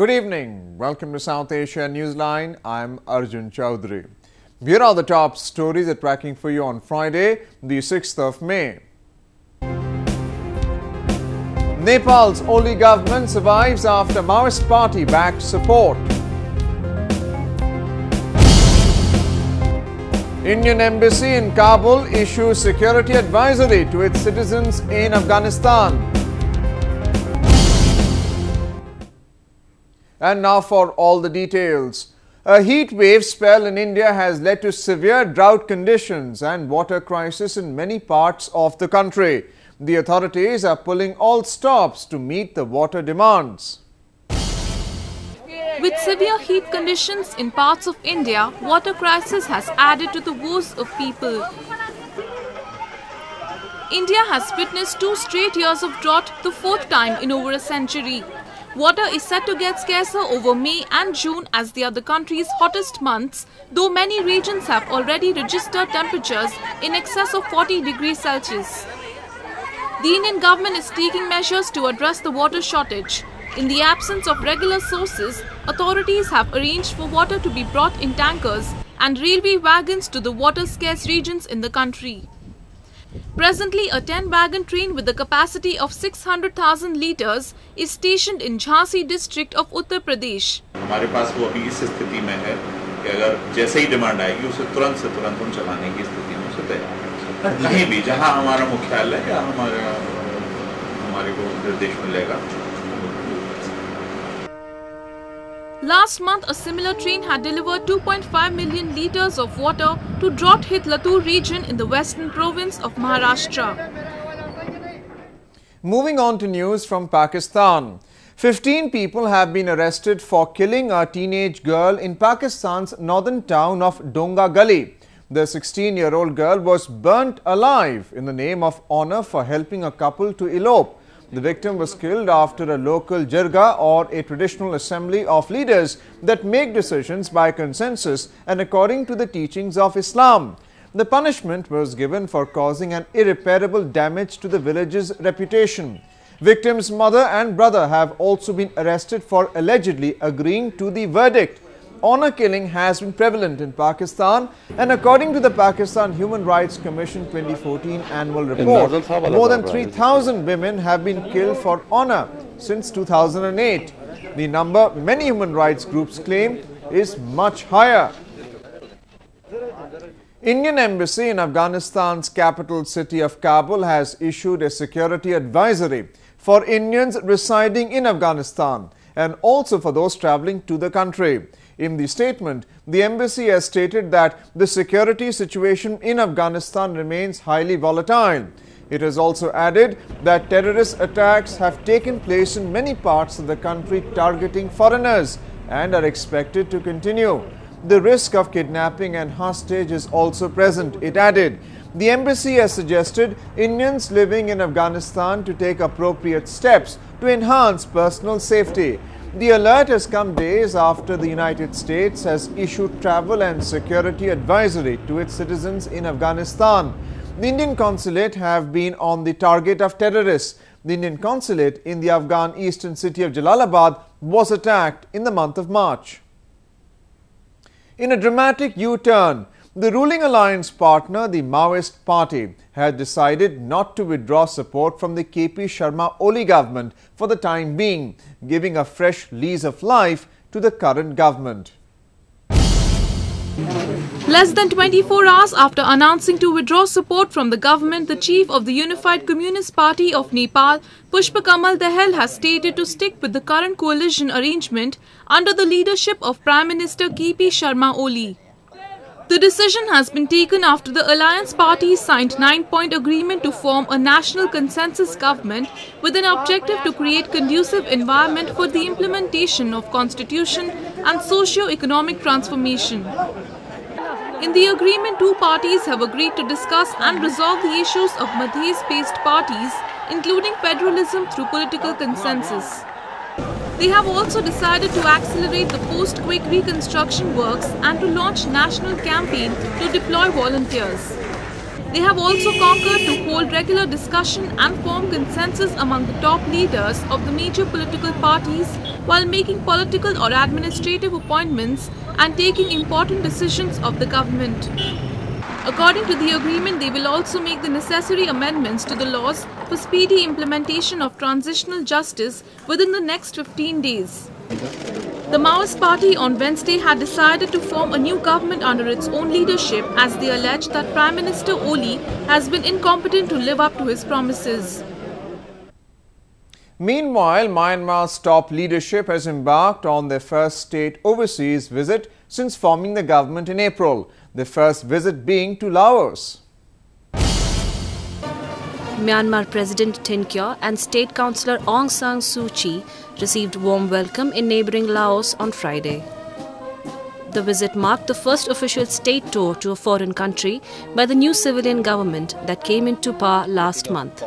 Good evening. Welcome to South Asia Newsline. I'm Arjun Chowdhury. Here are the top stories we're tracking for you on Friday, the 6th of May. Nepal's Oli government survives after Maoist party backed support. Indian embassy in Kabul issues security advisory to its citizens in Afghanistan. And now for all the details. A heat wave spell in India has led to severe drought conditions and water crisis in many parts of the country. The authorities are pulling all stops to meet the water demands. With severe heat conditions in parts of India, water crisis has added to the woes of people. India has witnessed 2 straight years of drought, the 4th time in over a century. Water is set to get scarcer over May and June as they are the country's hottest months, though many regions have already registered temperatures in excess of 40 degrees Celsius. The Indian government is taking measures to address the water shortage. In the absence of regular sources, authorities have arranged for water to be brought in tankers and railway wagons to the water-scarce regions in the country. Presently, a 10-wagon train with a capacity of 600,000 litres is stationed in Jhansi district of Uttar Pradesh. हमारे पास वो अभी इस स्थिति में है कि अगर जैसे ही डिमांड आएगी उसे तुरंत से तुरंत हम चलाने की स्थिति में उसे तैयार हैं। कहीं भी जहां हमारा मुख्यालय या हमारे को निर्देश मिलेगा। Last month, a similar train had delivered 2.5 million litres of water to drought-hit Latur region in the western province of Maharashtra. Moving on to news from Pakistan. 15 people have been arrested for killing a teenage girl in Pakistan's northern town of Donga Gully. The 16-year-old girl was burnt alive in the name of honour for helping a couple to elope. The victim was killed after a local jirga, or a traditional assembly of leaders that make decisions by consensus and according to the teachings of Islam. The punishment was given for causing an irreparable damage to the village's reputation. Victim's mother and brother have also been arrested for allegedly agreeing to the verdict. Honour killing has been prevalent in Pakistan, and according to the Pakistan Human Rights Commission 2014 annual report, more than 3,000 women have been killed for honour since 2008. The number many human rights groups claim is much higher. Indian embassy in Afghanistan's capital city of Kabul has issued a security advisory for Indians residing in Afghanistan and also for those travelling to the country. In the statement, the embassy has stated that the security situation in Afghanistan remains highly volatile. It has also added that terrorist attacks have taken place in many parts of the country targeting foreigners and are expected to continue. The risk of kidnapping and hostage is also present, it added. The embassy has suggested Indians living in Afghanistan to take appropriate steps to enhance personal safety. The alert has come days after the United States has issued travel and security advisory to its citizens in Afghanistan. The Indian consulate have been on the target of terrorists. The Indian consulate in the Afghan eastern city of Jalalabad was attacked in the month of March. In a dramatic U-turn, the ruling alliance partner, the Maoist party, had decided not to withdraw support from the KP Sharma Oli government for the time being, giving a fresh lease of life to the current government. Less than 24 hours after announcing to withdraw support from the government, the chief of the Unified Communist Party of Nepal, Pushpa Kamal Dahal, has stated to stick with the current coalition arrangement under the leadership of Prime Minister KP Sharma Oli. The decision has been taken after the alliance parties signed 9-point agreement to form a national consensus government with an objective to create conducive environment for the implementation of constitution and socio-economic transformation. In the agreement, 2 parties have agreed to discuss and resolve the issues of Madhyas-based parties, including federalism through political consensus. They have also decided to accelerate the post-quake reconstruction works and to launch national campaign to deploy volunteers. They have also concurred to hold regular discussion and form consensus among the top leaders of the major political parties while making political or administrative appointments and taking important decisions of the government. According to the agreement, they will also make the necessary amendments to the laws for speedy implementation of transitional justice within the next 15 days. The Maoist party on Wednesday had decided to form a new government under its own leadership as they allege that Prime Minister Oli has been incompetent to live up to his promises. Meanwhile, Myanmar's top leadership has embarked on their first state overseas visit since forming the government in April, the first visit being to Laos. Myanmar President Tin Kyaw and State Councillor Aung San Suu Kyi received warm welcome in neighbouring Laos on Friday. The visit marked the first official state tour to a foreign country by the new civilian government that came into power last month.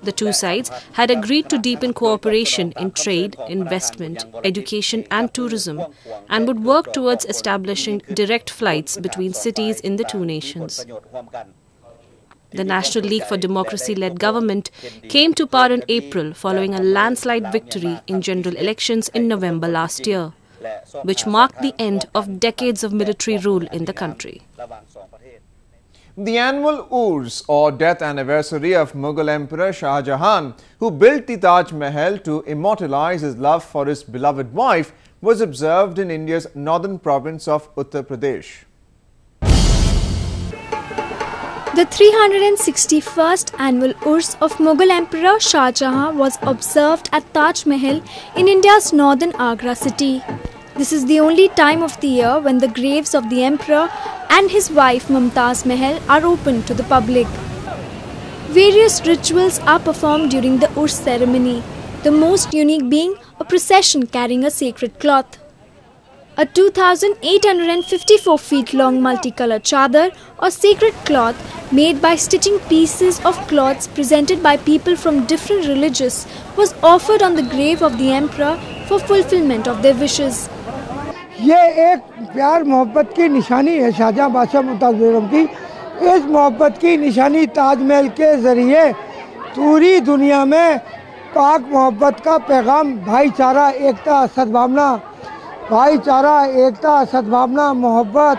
The two sides had agreed to deepen cooperation in trade, investment, education and tourism and would work towards establishing direct flights between cities in the two nations. The National League for Democracy-led government came to power in April following a landslide victory in general elections in November last year, which marked the end of decades of military rule in the country. The annual Urs, or death anniversary of Mughal Emperor Shah Jahan, who built the Taj Mahal to immortalize his love for his beloved wife, was observed in India's northern province of Uttar Pradesh. The 361st annual Urs of Mughal Emperor Shah Jahan was observed at Taj Mahal in India's northern Agra city. This is the only time of the year when the graves of the emperor and his wife Mumtaz Mahal are open to the public. Various rituals are performed during the Urs ceremony, the most unique being a procession carrying a sacred cloth. A 2,854 feet long multicolored chadar or sacred cloth made by stitching pieces of cloths presented by people from different religions was offered on the grave of the emperor for fulfillment of their wishes. ये एक प्यार मोहब्बत की निशानी है शाहजहां बादशाह मुमताज़ बेगम की। इस मोहब्बत की निशानी ताजमहल के ज़रिए पूरी दुनिया में पाक मोहब्बत का पैगाम भाईचारा एकता सद्भावना मोहब्बत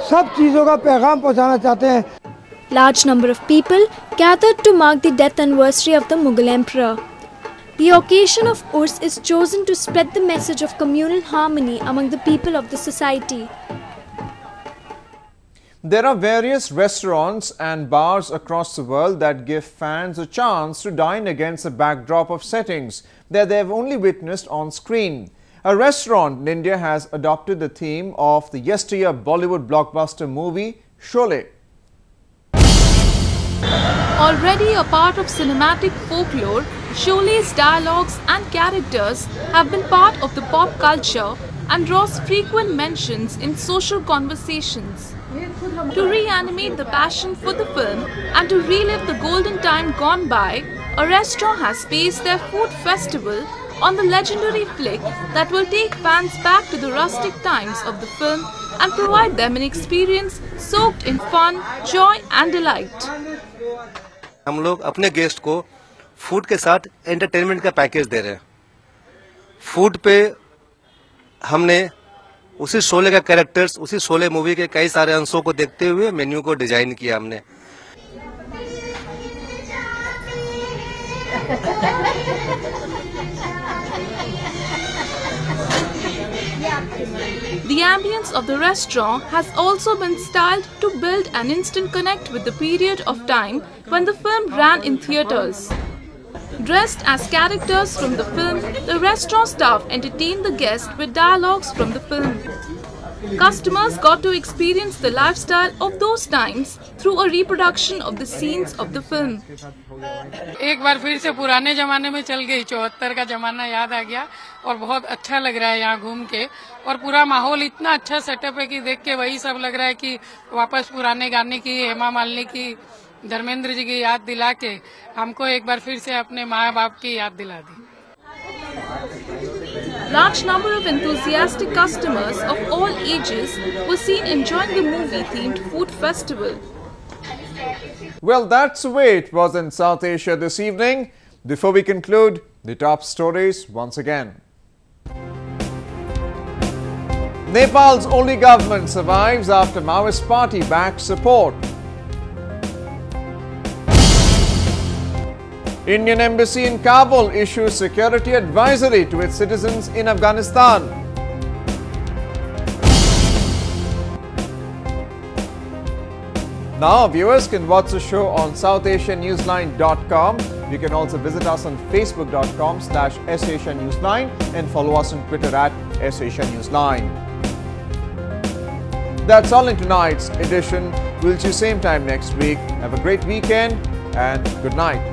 सब चीज़ों का पैगाम पहुंचाना चाहते हैं। Large number of people gathered to mark the death anniversary of the Mughal emperor. The occasion of Urs is chosen to spread the message of communal harmony among the people of the society. There are various restaurants and bars across the world that give fans a chance to dine against a backdrop of settings that they have only witnessed on screen. A restaurant in India has adopted the theme of the yesteryear Bollywood blockbuster movie Sholay. Already a part of cinematic folklore, Sholay's dialogues and characters have been part of the pop culture and draws frequent mentions in social conversations. To reanimate the passion for the film and to relive the golden time gone by, a restaurant has spaced their food festival on the legendary flick that will take fans back to the rustic times of the film and provide them an experience soaked in fun, joy and delight. हम लोग अपने guest को food के साथ entertainment का package दे रहे हैं। Food पे हमने उसी शोले का कैरेक्टर्स, उसी शोले मूवी के कई सारे अंशों को देखते हुए मेन्यू को डिजाइन किया हमने। The ambience of the restaurant has also been styled to build an instant connect with the period of time when the film ran in theatres. Dressed as characters from the film, the restaurant staff entertained the guests with dialogues from the film. Customers got to experience the lifestyle of those times through a reproduction of the scenes of the film. एक बार फिर से पुराने जमाने में चल गई, 74 का जमाना याद आ गया और बहुत अच्छा लग रहा है यहाँ घूम के। और पूरा माहौल इतना अच्छा सेटअप है कि देख के वही सब लग रहा है कि वापस पुराने गाने की, हेमा मालिनी की, धर्मेंद्र जी की याद दिला के हमको एक बार फिर से अपने माँ बाप की याद दिला दी। Large number of enthusiastic customers of all ages were seen enjoying the movie-themed food festival. Well, that's the way it was in South Asia this evening. Before we conclude, the top stories once again. Nepal's only government survives after Maoist party backs support. Indian embassy in Kabul issues security advisory to its citizens in Afghanistan. Now viewers can watch the show on SouthAsiaNewsline.com. You can also visit us on Facebook.com/SAsiaNewsline and follow us on Twitter @SAsiaNewsline. That's all in tonight's edition. We'll see you same time next week. Have a great weekend and good night.